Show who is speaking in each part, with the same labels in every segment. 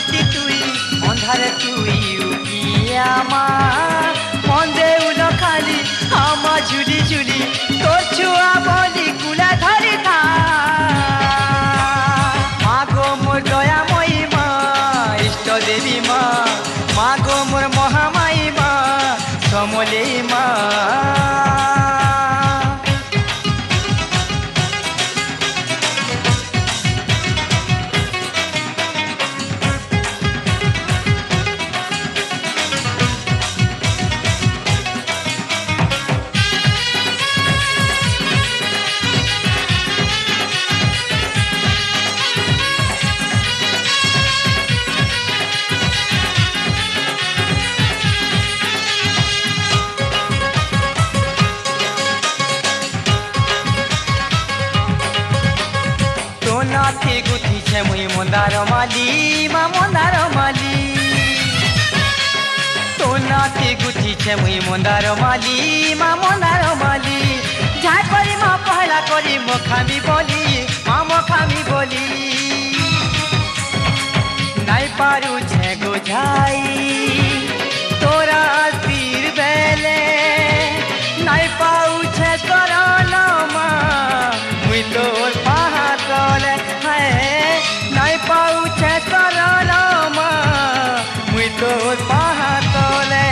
Speaker 1: গতি তুই অন্ধারে তুই উকিয়া মা মন দেউল খালি আমা ঝুলি ঝুলি তোর ছুয়া বলি কুলা ধরি থা মা গো মোর দয়াময়ী মা ইষ্ট দেবী মা মা গো মোর মহামায়ী মা সমলেই মা নাথি গুথিছে মুই মন্দার মালি মা মন্দার মালি তো নাথি গুথিছে মুই মন্দার মালি মা মন্দার মালি যাই করি মা পহলা করি মখামি বলি মা মখামি বলি নাই পারুছে গোঝাই তোরা পীর বেলে নাই পাউছে করল মা মুই তোর পাহাতলে নাই পাউছে করল মা মুই তোর পাহাতলে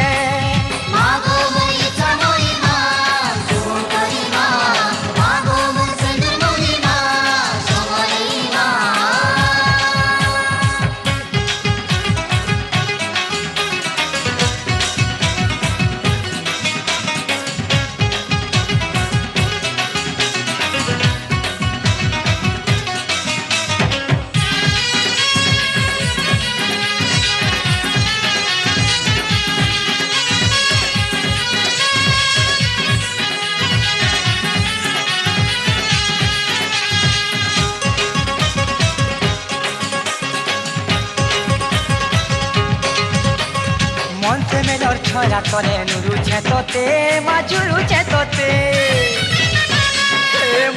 Speaker 1: মন সে মেলর ছড়া করে নুরুছে তোতে মাজুরুছে তোতে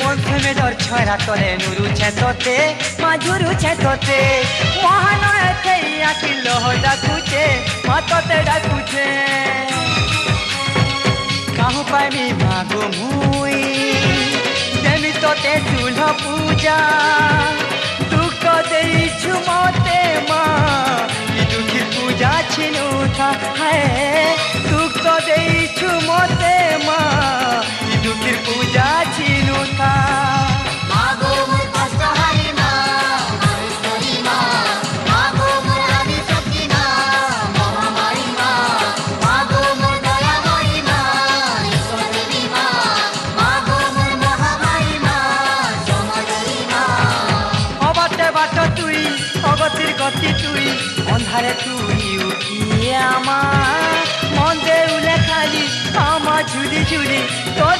Speaker 1: মন সে মেলর ছড়া করে নুরুছে তোতে মাজুরুছে তোতে মহানয় সেই আখিল ডাকুছে মা তোতে ডাকুছে কাহু পাইমি মাগো মুই দেমি তোতে চুল পূজা দুঃখ দেইছু মতে মা দুঃখীর পূজা ছিনু থা দুঃখ দেইছু মতে মা দুঃখীর পূজা ছিনু থা অগতির গতি তুই অন্ধারে তুই উঠিয়ে আমার মন দেউলে খালি আমার ঝুলি ঝুলি তোর